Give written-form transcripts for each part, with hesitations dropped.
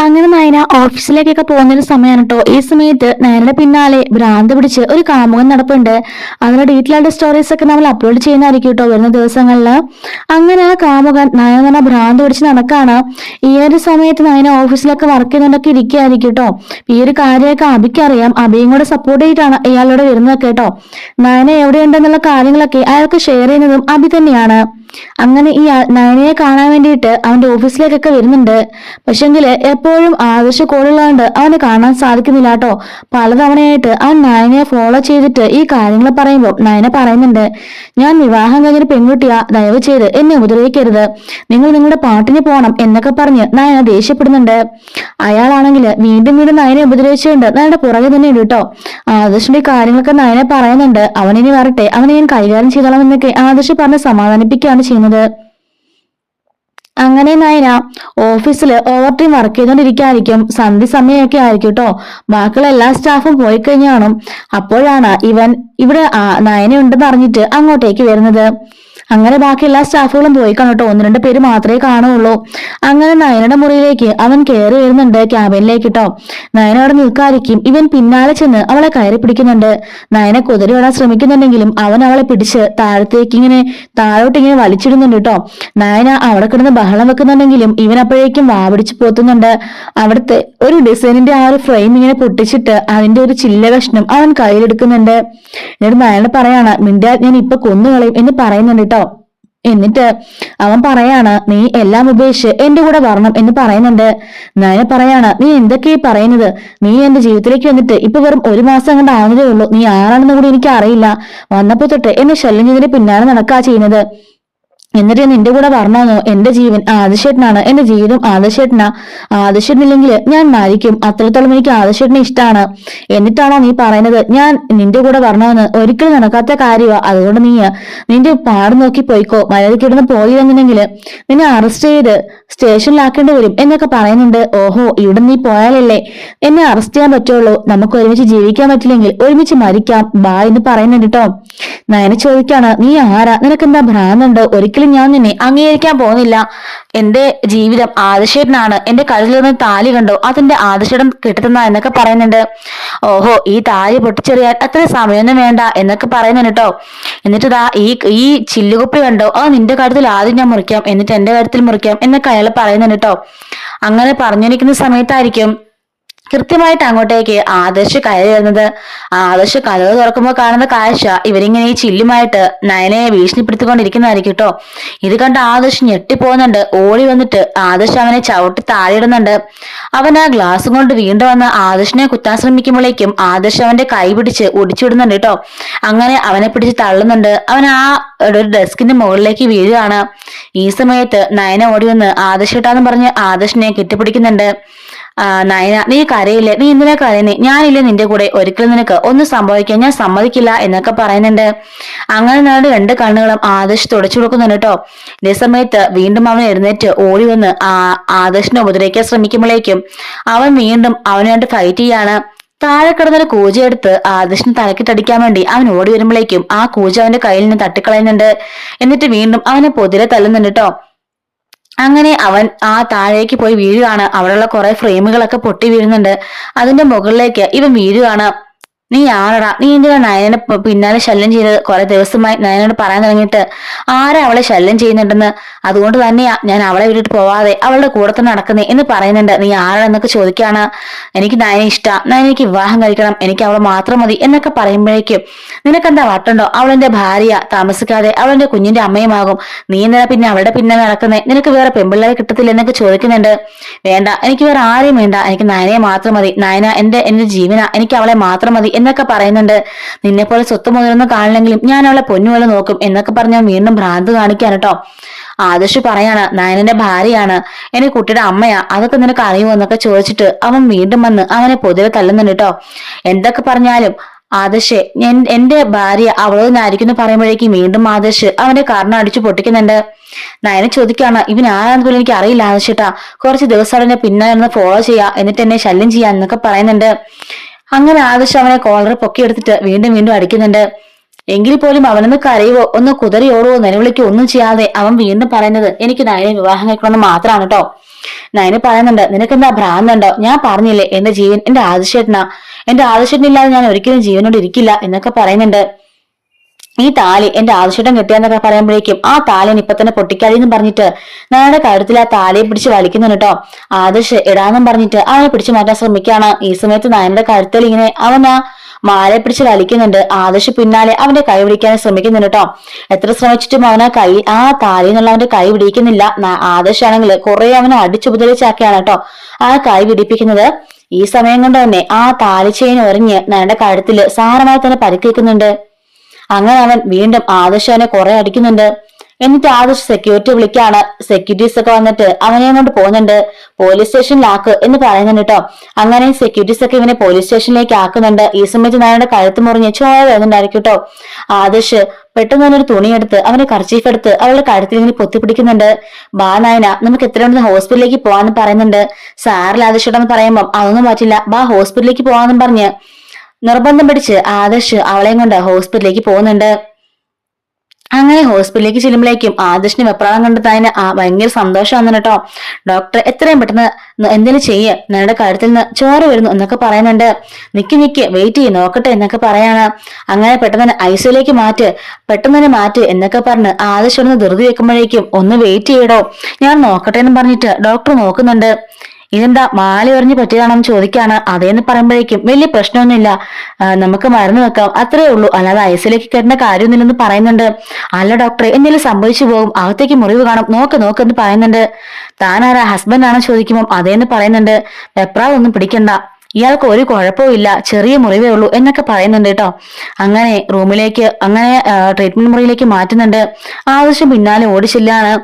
അങ്ങനെ നയന ഓഫീസിലേക്കൊക്കെ പോകുന്നൊരു സമയമാണ് കേട്ടോ. ഈ സമയത്ത് നയനയുടെ പിന്നാലെ ഭ്രാന്ത് പിടിച്ച് ഒരു കാമുകൻ നടപ്പുണ്ട്. അതിന്റെ ഡീറ്റെയിൽ ആയിട്ട് സ്റ്റോറീസ് ഒക്കെ നമ്മൾ അപ്ലോഡ് ചെയ്യുന്നതായിരിക്കും കേട്ടോ വരുന്ന ദിവസങ്ങളിൽ. അങ്ങനെ ആ കാമുകൻ നയന തന്നെ ഭ്രാന്ത് പിടിച്ച് നടക്കാണ്. ഈ ഒരു സമയത്ത് നയന ഓഫീസിലൊക്കെ വർക്ക് ചെയ്യുന്നതൊക്കെ ഇരിക്കുകയായിരിക്കും കേട്ടോ. ഈ ഒരു കാര്യമൊക്കെ അബിക്കറിയാം. അബിയും കൂടെ സപ്പോർട്ട് ചെയ്തിട്ടാണ് ഇയാളോട് വരുന്നത് കേട്ടോ. നയന എവിടെയുണ്ടെന്നുള്ള കാര്യങ്ങളൊക്കെ അയാൾക്ക് ഷെയർ ചെയ്യുന്നതും അബി തന്നെയാണ്. അങ്ങനെ ഈ നയനയെ കാണാൻ വേണ്ടിയിട്ട് അവന്റെ ഓഫീസിലേക്കൊക്കെ വരുന്നുണ്ട്. പക്ഷെങ്കില് എപ്പോഴും ആദർശ കോളുള്ളതുകൊണ്ട് അവനെ കാണാൻ സാധിക്കുന്നില്ല കേട്ടോ. പലതവണയായിട്ട് അവൻ നയനയെ ഫോളോ ചെയ്തിട്ട് ഈ കാര്യങ്ങൾ പറയുമ്പോൾ നയന പറയുന്നുണ്ട്, ഞാൻ വിവാഹം കഴിഞ്ഞൊരു പെൺകുട്ടിയാ, ദയവ് ചെയ്ത് എന്നെ ഉപദ്രവിക്കരുത്, നിങ്ങൾ നിങ്ങളുടെ പാട്ടിന് പോകണം എന്നൊക്കെ പറഞ്ഞ് നയന ദേഷ്യപ്പെടുന്നുണ്ട്. അയാളാണെങ്കിൽ വീണ്ടും വീണ്ടും നയനെ ഉപദ്രവിച്ചുകൊണ്ട് നയനയുടെ പുറകെ തന്നെ ഉണ്ട് കേട്ടോ. ആദർശിന്റെ കാര്യങ്ങളൊക്കെ നയന പറയുന്നുണ്ട്. അവനിനി വരട്ടെ, അവനെ ഞാൻ കൈകാര്യം ചെയ്തോളാം എന്നൊക്കെ ആദർശ് പറഞ്ഞ് സമാധാനിപ്പിക്കുകയാണ് ചെയ്യുന്നത്. അങ്ങനെ നയന ഓഫീസിൽ ഓവർ ടൈം വർക്ക് ചെയ്തോണ്ടിരിക്കായിരിക്കും. സന്ധ്യ സമയമൊക്കെ ആയിരിക്കും കേട്ടോ. ബാക്കിയുള്ള എല്ലാ സ്റ്റാഫും പോയി കഴിഞ്ഞാണോ അപ്പോഴാണ് ഇവൻ ഇവിടെ നയന ഉണ്ടെന്ന് അറിഞ്ഞിട്ട് അങ്ങോട്ടേക്ക് വരുന്നത്. അങ്ങനെ ബാക്കി എല്ലാ സ്റ്റാഫുകളും പോയി കാണട്ടോ. ഒന്ന് രണ്ട് പേര് മാത്രമേ കാണുള്ളൂ. അങ്ങനെ നയനയുടെ മുറിയിലേക്ക് അവൻ കയറി വരുന്നുണ്ട്, ക്യാബിനിലേക്ക് കേട്ടോ. നയന അവിടെ നിൽക്കാതിരിക്കും. ഇവൻ പിന്നാലെ ചെന്ന് അവളെ കയറി പിടിക്കുന്നുണ്ട്. നയനെ കുതിരി വിടാൻ ശ്രമിക്കുന്നുണ്ടെങ്കിലും അവൻ അവളെ പിടിച്ച് താഴത്തേക്ക് താഴോട്ട് ഇങ്ങനെ വലിച്ചിടുന്നുണ്ട് കേട്ടോ. നയന അവിടെ കിടന്ന് ബഹളം വെക്കുന്നുണ്ടെങ്കിലും ഇവൻ അപ്പോഴേക്കും വാപിടിച്ച് പോത്തുന്നുണ്ട്. അവിടുത്തെ ഒരു ഡിസൈനിന്റെ ആ ഒരു ഫ്രെയിം ഇങ്ങനെ പൊട്ടിച്ചിട്ട് അതിന്റെ ഒരു ചില്ല കഷ്ണം അവൻ കയ്യിലെടുക്കുന്നുണ്ട്. എന്നിട്ട് നയന പറയാണ്, മിണ്ടാ ഞാൻ ഇപ്പൊ കൊന്നുകളയും എന്ന് പറയുന്നുണ്ട് കേട്ടോ. എന്നിട്ട് അവൻ പറയാണ്, നീ എല്ലാം ഉപേക്ഷിച്ച് എന്റെ കൂടെ വരണം എന്ന് പറയുന്നുണ്ട്. നയന പറയാണ്, നീ എന്തൊക്കെയാ പറയുന്നത്? നീ എന്റെ ജീവിതത്തിലേക്ക് വന്നിട്ട് ഇപ്പൊ വെറും 1 മാസം അങ്ങോട്ട് ആവുന്നതേ ഉള്ളൂ. നീ ആരാണെന്ന് കൂടി എനിക്ക് അറിയില്ല. വന്നപ്പോ തൊട്ട് എന്നെ ശല്യം ചെയ്തതിന് പിന്നാലെ നടക്കാ ചെയ്യുന്നത്. എന്നിട്ട് നിന്റെ കൂടെ പറഞ്ഞോ? എന്റെ ജീവൻ ആദിശേട്ടനാണ്, എന്റെ ജീവിതം ആദിശേട്ടനാ. ആദിശേട്ടനില്ലെങ്കിൽ ഞാൻ മരിക്കും. അത്രത്തോളം എനിക്ക് ആദിശേട്ടനെ ഇഷ്ടമാണ്. എന്നിട്ടാണോ നീ പറയുന്നത് ഞാൻ നിന്റെ കൂടെ പറഞ്ഞോന്ന്? ഒരിക്കലും നടക്കാത്ത കാര്യമാ. അതുകൊണ്ട് നീ നിന്റെ പാട് നോക്കി പോയിക്കോ. മര്യാദക്കിടന്ന് പോയിരുന്നെങ്കിൽ നിന്നെ അറസ്റ്റ് ചെയ്ത് സ്റ്റേഷനിലാക്കേണ്ടി വരും എന്നൊക്കെ പറയുന്നുണ്ട്. ഓഹോ, ഇവിടെ നീ പോയാലല്ലേ എന്നെ അറസ്റ്റ് ചെയ്യാൻ പറ്റുള്ളൂ. നമുക്ക് ഒരുമിച്ച് ജീവിക്കാൻ പറ്റില്ലെങ്കിൽ ഒരുമിച്ച് മരിക്കാം, ബാ എന്ന് പറയുന്നുണ്ട് കേട്ടോ. നയന ചോദിക്കാണ്, നീ ആരാ? നിനക്കെന്താ ഭ്രാന്തുണ്ട്? ഒരിക്കലും ഞാൻ നിന്നെ അംഗീകരിക്കാൻ പോകുന്നില്ല. എന്റെ ജീവിതം ആദിശേട്ടനാണ്. എന്റെ കഴുത്തിൽ നിന്ന് താലി കണ്ടോ, അതിന്റെ ആദിശേട്ടൻ കെട്ടുന്ന എന്നൊക്കെ പറയുന്നുണ്ട്. ഓഹോ, ഈ താലി പൊട്ടിച്ചെറിയാൻ അത്ര സമയമൊന്നും വേണ്ട എന്നൊക്കെ പറയുന്നുണ്ട് കേട്ടോ. എന്നിട്ട് ഈ ചില്ലുകുപ്പി കണ്ടോ, അത് നിന്റെ കാര്യത്തിൽ ആദ്യം ഞാൻ മുറിക്കാം, എന്നിട്ട് എന്റെ കാര്യത്തിൽ മുറിക്കാം എന്നൊക്കെ അയാൾ പറയുന്നുണ്ട് കേട്ടോ. അങ്ങനെ പറഞ്ഞിരിക്കുന്ന സമയത്തായിരിക്കും കൃത്യമായിട്ട് അങ്ങോട്ടേക്ക് ആദർശ് കയറി വരുന്നത്. ആദർശ് കഥകൾ തുറക്കുമ്പോൾ കാണുന്ന കാഴ്ച ഇവരിങ്ങനെ ഈ ചില്ലുമായിട്ട് നയനയെ ഭീഷണിപ്പെടുത്തിക്കൊണ്ടിരിക്കുന്നതായിരിക്കും കേട്ടോ. ഇത് കണ്ട് ആദർശ് ഞെട്ടിപ്പോകുന്നുണ്ട്. ഓടി വന്നിട്ട് ആദർശ് അവനെ ചവിട്ടി താഴെയിടുന്നുണ്ട്. അവൻ ആ ഗ്ലാസ് കൊണ്ട് വീണ്ടും വന്ന് ആദർശിനെ കുത്താൻ ശ്രമിക്കുമ്പോഴേക്കും ആദർശ് അവന്റെ കൈ പിടിച്ച് ഒടിച്ചുവിടുന്നുണ്ട് കേട്ടോ. അങ്ങനെ അവനെ പിടിച്ച് തള്ളുന്നുണ്ട്. അവൻ ആ ഒരു ഡെസ്കിന്റെ മുകളിലേക്ക് വീഴുകയാണ്. ഈ സമയത്ത് നയന ഓടി വന്ന് ആദർശേട്ടാന്ന് പറഞ്ഞ് ആദർശിനെ കെട്ടിപ്പിടിക്കുന്നുണ്ട്. നയന, നീ കരയില്ലേ? നീ എന്തിനാ കരയുന്നേ? ഞാനില്ലേ നിന്റെ കൂടെ? ഒരിക്കലും നിനക്ക് ഒന്നും സംഭവിക്കാൻ ഞാൻ സമ്മതിക്കില്ല എന്നൊക്കെ പറയുന്നുണ്ട്. അങ്ങനെ നാട് 2 കണ്ണുകളും ആദർശ് തുടച്ചു കൊടുക്കുന്നുണ്ട് കേട്ടോ. ഇതേ സമയത്ത് വീണ്ടും അവൻ എഴുന്നേറ്റ് ഓടി വന്ന് ആദർശിനെ ഉപദ്രവിക്കാൻ ശ്രമിക്കുമ്പോഴേക്കും അവൻ വീണ്ടും അവനുമായിട്ട് ഫൈറ്റ് ചെയ്യാണ്. താഴെ കിടന്നൊരു കൂജ എടുത്ത് ആദർശിനെ തലക്കിട്ടടിക്കാൻ വേണ്ടി അവൻ ഓടി വരുമ്പോഴേക്കും ആ കൂജ അവന്റെ കയ്യിൽ നിന്ന് തട്ടിക്കളയുന്നുണ്ട്. എന്നിട്ട് വീണ്ടും അവനെ പൊതിരെ തല്ലുന്നുണ്ട് കേട്ടോ. അങ്ങനെ അവൻ ആ താഴേക്ക് പോയി വീഴുകയാണ്. അവിടെയുള്ള കുറെ ഫ്രെയിമുകളൊക്കെ പൊട്ടി വീഴുന്നുണ്ട്. അതിന്റെ മുകളിലേക്ക് ഇവൻ വീഴുകയാണ്. നീ ആരടാ? നീ എന്തിനാ നയനെ പിന്നാലെ ശല്യം ചെയ്തത്? കുറെ ദിവസമായി നയനോട് പറയാൻ തുടങ്ങിയിട്ട് ആരാ അവളെ ശല്യം ചെയ്യുന്നുണ്ടെന്ന്. അതുകൊണ്ട് തന്നെയാ ഞാൻ അവളെ വിട്ടിട്ട് പോവാതെ അവളുടെ കൂടെ തന്നെ നടക്കുന്നേ എന്ന് പറയുന്നുണ്ട്. നീ ആരാന്നൊക്കെ ചോദിക്കാണ്. എനിക്ക് നയനെ ഇഷ്ടാ, നയനയ്ക്ക് വിവാഹം കഴിക്കണം, എനിക്ക് അവളെ മാത്രം മതി എന്നൊക്കെ പറയുമ്പോഴേക്കും നിനക്കെന്താ വട്ടുണ്ടോ? അവളെന്റെ ഭാര്യ, താമസിക്കാതെ അവളെന്റെ കുഞ്ഞിന്റെ അമ്മയുമാകും. നീ എന്തിനാ പിന്നെ അവളുടെ പിന്നാലെ നടക്കുന്നേ? നിനക്ക് വേറെ പെൺപിള്ളേരെ കിട്ടത്തില്ല എന്നൊക്കെ ചോദിക്കുന്നുണ്ട്. വേണ്ട, എനിക്ക് വേറെ ആരെയും വേണ്ട, എനിക്ക് നയനയെ മാത്രം മതി. നയന എന്റെ ജീവന, എനിക്ക് അവളെ മാത്രം മതി എന്നൊക്കെ പറയുന്നുണ്ട്. നിന്നെ പോലെ സ്വത്ത് മുതലൊന്നും കാണില്ലെങ്കിലും ഞാൻ അവളെ പൊന്നുപോലെ നോക്കും എന്നൊക്കെ പറഞ്ഞാൽ വീണ്ടും ഭ്രാന്ത് കാണിക്കാൻ കേട്ടോ. ആദർശ് പറയാണ്, നയനന്റെ ഭാര്യയാണ്, എന്റെ കുട്ടിയുടെ അമ്മയാ, അതൊക്കെ നിനക്ക് അറിയുമോ എന്നൊക്കെ ചോദിച്ചിട്ട് അവൻ വീണ്ടും വന്ന് അവനെ പൊതുവെ തല്ലുന്നുണ്ട് കേട്ടോ. എന്തൊക്കെ പറഞ്ഞാലും ആദർശ് എന്റെ ഭാര്യ അവളോന്നായിരിക്കും എന്ന് പറയുമ്പോഴേക്കും വീണ്ടും ആദർശ് അവന്റെ കർണം അടിച്ചു പൊട്ടിക്കുന്നുണ്ട്. നയനെ ചോദിക്കാണ്, ഇവൻ ആരാന്ന് പോലും എനിക്ക് അറിയില്ല ആദർശേട്ടാ, കുറച്ച് ദിവസം അവനെ പിന്നാലെ ഫോളോ ചെയ്യാ, എന്നിട്ട് എന്നെ ശല്യം ചെയ്യാ എന്നൊക്കെ പറയുന്നുണ്ട്. അങ്ങനെ ആദർശ് അവനെ കോളർ പൊക്കിയെടുത്തിട്ട് വീണ്ടും വീണ്ടും അടിക്കുന്നുണ്ട്. എങ്കിൽ പോലും അവനൊന്ന് കരയുവോ ഒന്ന് കുതിരയോടുവോ നിലവിളിക്കോ ഒന്നും ചെയ്യാതെ അവൻ വീണ്ടും പറയുന്നത് എനിക്ക് നയനെ വിവാഹം കഴിക്കണമെന്ന് മാത്രമാണ് കേട്ടോ. നയന് പറയുന്നുണ്ട്, നിനക്കെന്താ ഭ്രാന്തുണ്ടോ? ഞാൻ പറഞ്ഞില്ലേ എന്റെ ജീവൻ എന്റെ ആദിശേട്ടനാ, എന്റെ ആദിശേട്ടനില്ലാതെ ഞാൻ ഒരിക്കലും ജീവനോട് ഇരിക്കില്ല എന്നൊക്കെ പറയുന്നുണ്ട്. ഈ താലി എന്റെ ആവശ്യട്ടം കെട്ടിയാന്നൊക്കെ പറയുമ്പോഴേക്കും ആ താലിന് ഇപ്പൊ തന്നെ പൊട്ടിക്കാതെന്നും പറഞ്ഞിട്ട് നയനയുടെ കഴുത്തിൽ ആ താലിയെ പിടിച്ച് വലിക്കുന്നുണ്ട് കേട്ടോ. ആദർശ് ഇടാന്നും പറഞ്ഞിട്ട് അവനെ പിടിച്ചു മാറ്റാൻ ശ്രമിക്കുകയാണ്. ഈ സമയത്ത് നയനയുടെ കഴുത്തിൽ ഇങ്ങനെ അവൻ ആ മാലയെ പിടിച്ച് വലിക്കുന്നുണ്ട്. ആദർശ് പിന്നാലെ അവന്റെ കൈ പിടിക്കാൻ ശ്രമിക്കുന്നുണ്ട് കേട്ടോ. എത്ര ശ്രമിച്ചിട്ടും അവനെ ആ താലി എന്നുള്ള അവന്റെ കൈ പിടിക്കുന്നില്ല. ആദർശാണെങ്കിൽ കുറെ അവനെ അടിച്ചുപദ്രവിച്ചാക്കിയാണ് കേട്ടോ ആ കൈ പിടിപ്പിക്കുന്നത്. ഈ സമയം കൊണ്ട് തന്നെ ആ താലി ചെയിൻ ഒരഞ്ഞ് നയനയുടെ കഴുത്തിൽ സാരമായി തന്നെ പരിക്കേൽക്കുന്നുണ്ട്. അങ്ങനെ അവൻ വീണ്ടും ആദർശനെ കുറെ അടിക്കുന്നുണ്ട്. എന്നിട്ട് ആദർശ് സെക്യൂരിറ്റി വിളിക്കാണ്. സെക്യൂരിറ്റീസ് ഒക്കെ വന്നിട്ട് അവനെ കൊണ്ട് പോകുന്നുണ്ട്. പോലീസ് സ്റ്റേഷനിലാക്ക് എന്ന് പറയുന്നുണ്ട് കേട്ടോ. അങ്ങനെ സെക്യൂരിറ്റീസ് ഒക്കെ ഇവനെ പോലീസ് സ്റ്റേഷനിലേക്ക് ആക്കുന്നുണ്ട്. ഈ സമയത്ത് നായയുടെ കഴുത്ത് മുറിഞ്ഞ് ചോര വരുന്നുണ്ടായിരിക്കും കേട്ടോ. ആദർശ് പെട്ടെന്ന് തന്നെ ഒരു തുണിയെടുത്ത് അവന്റെ കർച്ചീഫ് എടുത്ത് അവളുടെ കഴുത്തിൽ ഇങ്ങനെ പൊത്തിപ്പിടിക്കുന്നുണ്ട്. ബാ നായന, നമുക്ക് എത്രയുണ്ടെന്ന് ഹോസ്പിറ്റലിലേക്ക് പോവാന്ന് പറയുന്നുണ്ട്. സാറിൽ ആദർശിട്ടെന്ന് പറയുമ്പോൾ അതൊന്നും പറ്റില്ല, ബാ ഹോസ്പിറ്റലിലേക്ക് പോവാന്നും പറഞ്ഞ് നിർബന്ധം പിടിച്ച് ആദർശ് അവളെയും കൊണ്ട് ഹോസ്പിറ്റലിലേക്ക് പോകുന്നുണ്ട്. അങ്ങനെ ഹോസ്പിറ്റലിലേക്ക് ചെല്ലുമ്പോഴേക്കും ആദർശിന് വെപ്രാളം കണ്ടത് അതിന് ഭയങ്കര സന്തോഷമാണ് കേട്ടോ. ഡോക്ടർ എത്രയും പെട്ടെന്ന് എന്തെങ്കിലും ചെയ്യ്, നിങ്ങളുടെ കഴുത്തിൽ നിന്ന് ചോര വരുന്നു എന്നൊക്കെ പറയുന്നുണ്ട്. നിക്ക് വെയിറ്റ് ചെയ്യ് നോക്കട്ടെ എന്നൊക്കെ പറയാണ്. അങ്ങനെ പെട്ടെന്ന് തന്നെ ഐസിയിലേക്ക് പെട്ടെന്ന് തന്നെ മാറ്റ് എന്നൊക്കെ പറഞ്ഞ് ആദർശ് ഒന്ന് ധൃതി വെക്കുമ്പോഴേക്കും ഒന്ന് വെയിറ്റ് ചെയ്യടോ, ഞാൻ നോക്കട്ടെ എന്ന് പറഞ്ഞിട്ട് ഡോക്ടർ നോക്കുന്നുണ്ട്. ഇതെന്താ മാല എറിഞ്ഞു പറ്റിയതാണെന്ന് ചോദിക്കാണ്. അതേന്ന് പറയുമ്പോഴേക്കും വലിയ പ്രശ്നമൊന്നുമില്ല, നമുക്ക് മരുന്ന് വെക്കാം, അത്രേ ഉള്ളൂ, അല്ലാതെ ഐസിലേക്ക് കയറേണ്ട കാര്യമൊന്നുമില്ലെന്ന് പറയുന്നുണ്ട്. അല്ല ഡോക്ടറെ, എന്തെങ്കിലും സംഭവിച്ചു പോകും, അകത്തേക്ക് മുറിവ് കാണും, നോക്ക് എന്ന് പറയുന്നുണ്ട്. താനാരാ, ഹസ്ബൻഡ് ആണോ ചോദിക്കുമ്പോൾ അതേന്ന് പറയുന്നുണ്ട്. വെപ്രാളൊന്നും പിടിക്കണ്ട, ഇയാൾക്ക് ഒരു കുഴപ്പമില്ല, ചെറിയ മുറിവേ ഉള്ളൂ എന്നൊക്കെ പറയുന്നുണ്ട് കേട്ടോ. അങ്ങനെ റൂമിലേക്ക് ട്രീറ്റ്മെന്റ് മുറിയിലേക്ക് മാറ്റുന്നുണ്ട്. ആവശ്യം പിന്നാലെ ഓടിച്ചില്ലാണ്.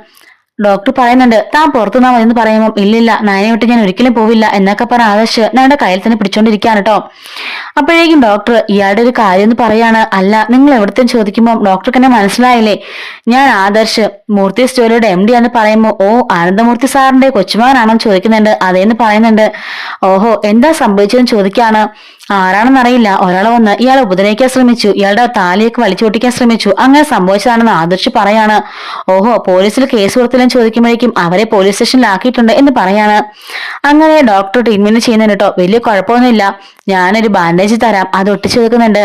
ഡോക്ടർ പറയുന്നുണ്ട്, താൻ പുറത്തുനിന്നാ മതി എന്ന് പറയുമ്പോൾ ഇല്ലില്ല, നയനെ വിട്ട് ഞാൻ ഒരിക്കലും പോവില്ല എന്നൊക്കെ പറഞ്ഞ ആദർശ് ഞങ്ങളുടെ കയ്യിൽ തന്നെ പിടിച്ചോണ്ടിരിക്കുകയാണ് കേട്ടോ. അപ്പോഴേക്കും ഡോക്ടർ ഇയാളുടെ ഒരു കാര്യം എന്ന് പറയാണ്. അല്ല, നിങ്ങൾ എവിടത്തെ ചോദിക്കുമ്പോൾ ഡോക്ടർക്ക് എന്നെ മനസ്സിലായില്ലേ, ഞാൻ ആദർശ് മൂർത്തി സ്റ്റോറിയുടെ MD എന്ന് പറയുമ്പോൾ ഓ ആനന്ദമൂർത്തി സാറിന്റെ കൊച്ചുമകനാണെന്ന് ചോദിക്കുന്നുണ്ട്. അതേന്ന് പറയുന്നുണ്ട്. ഓഹോ, എന്താ സംഭവിച്ചതെന്ന് ചോദിക്കാണ്. ആരാണെന്നറിയില്ല, ഒരാളെ വന്ന് ഇയാളെ ഉപദ്രവിക്കാൻ ശ്രമിച്ചു, ഇയാളുടെ താലിയൊക്കെ വലിച്ചു പൊട്ടിക്കാൻ ശ്രമിച്ചു, അങ്ങനെ സംഭവിച്ചതാണെന്ന് ആദർശ് പറയാണ്. ഓഹോ, പോലീസിൽ കേസ് കൊടുത്തില്ലെന്ന് ചോദിക്കുമ്പോഴേക്കും അവരെ പോലീസ് സ്റ്റേഷനിൽ ആക്കിയിട്ടുണ്ട് എന്ന് പറയാണ്. അങ്ങനെ ഡോക്ടർ ട്രീറ്റ്മെന്റ് ചെയ്യുന്നുണ്ട് കേട്ടോ. വലിയ കുഴപ്പമൊന്നുമില്ല, ഞാനൊരു ബാൻഡേജ് തരാം, അത് ഒട്ടിച്ചു വെക്കുന്നുണ്ട്,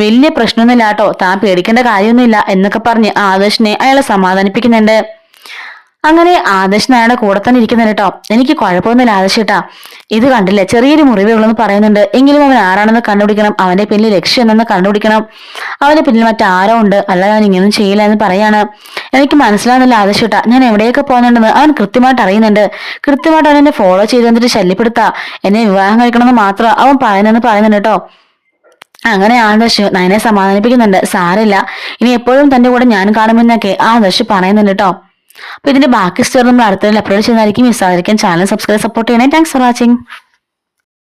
വലിയ പ്രശ്നമൊന്നുമില്ല കേട്ടോ, താൻ പേടിക്കേണ്ട കാര്യമൊന്നുമില്ല എന്നൊക്കെ പറഞ്ഞ് ആദർശിനെ അയാളെ സമാധാനിപ്പിക്കുന്നുണ്ട്. അങ്ങനെ ആദർശ് അയാളുടെ കൂടെ തന്നെ ഇരിക്കുന്നുണ്ട് കേട്ടോ. എനിക്ക് കുഴപ്പമൊന്നുമില്ല ആദർശേട്ടാ, ഇത് കണ്ടില്ലേ ചെറിയൊരു മുറിവേ ഉള്ളെന്ന് പറയുന്നുണ്ട്. എങ്കിലും അവൻ ആരാണെന്ന് കണ്ടുപിടിക്കണം, അവന്റെ പിന്നിൽ ലക്ഷ്യം എന്തെന്ന് കണ്ടുപിടിക്കണം, അവന്റെ പിന്നിൽ മറ്റാരോ ഉണ്ട്, അല്ല ഞാൻ ഇങ്ങനെയൊന്നും ചെയ്യില്ല എന്ന് പറയാണ്. എനിക്ക് മനസ്സിലാവുന്നില്ല ആദർശേട്ടാ, ഞാൻ എവിടെയൊക്കെ പോകുന്നുണ്ടെന്ന് അവൻ കൃത്യമായിട്ട് അറിയുന്നുണ്ട്, കൃത്യമായിട്ട് അവൻ എന്നെ ഫോളോ ചെയ്ത് എന്നിട്ട് ശല്യപ്പെടുത്താ, എന്നെ വിവാഹം കഴിക്കണമെന്ന് മാത്രം അവൻ പറയുന്നുണ്ട് കേട്ടോ. അങ്ങനെ ആദർശ് നയനെ സമാധാനിപ്പിക്കുന്നുണ്ട്. സാരില്ല, ഇനി എപ്പോഴും തന്റെ കൂടെ ഞാൻ കാണുമെന്നൊക്കെ ആദർശ് പറയുന്നുണ്ട് കേട്ടോ. അപ്പൊ ഇതിന്റെ ബാക്കി സ്റ്റോറി നമ്മൾ അടുത്ത അപ്ലോഡ് ചെയ്യുന്നതായിരിക്കും. മിസ്സായിരിക്കും. ചാനൽ സബ്സ്ക്രൈബ് സപ്പോർട്ട് ചെയ്യണേ. Thanks for watching.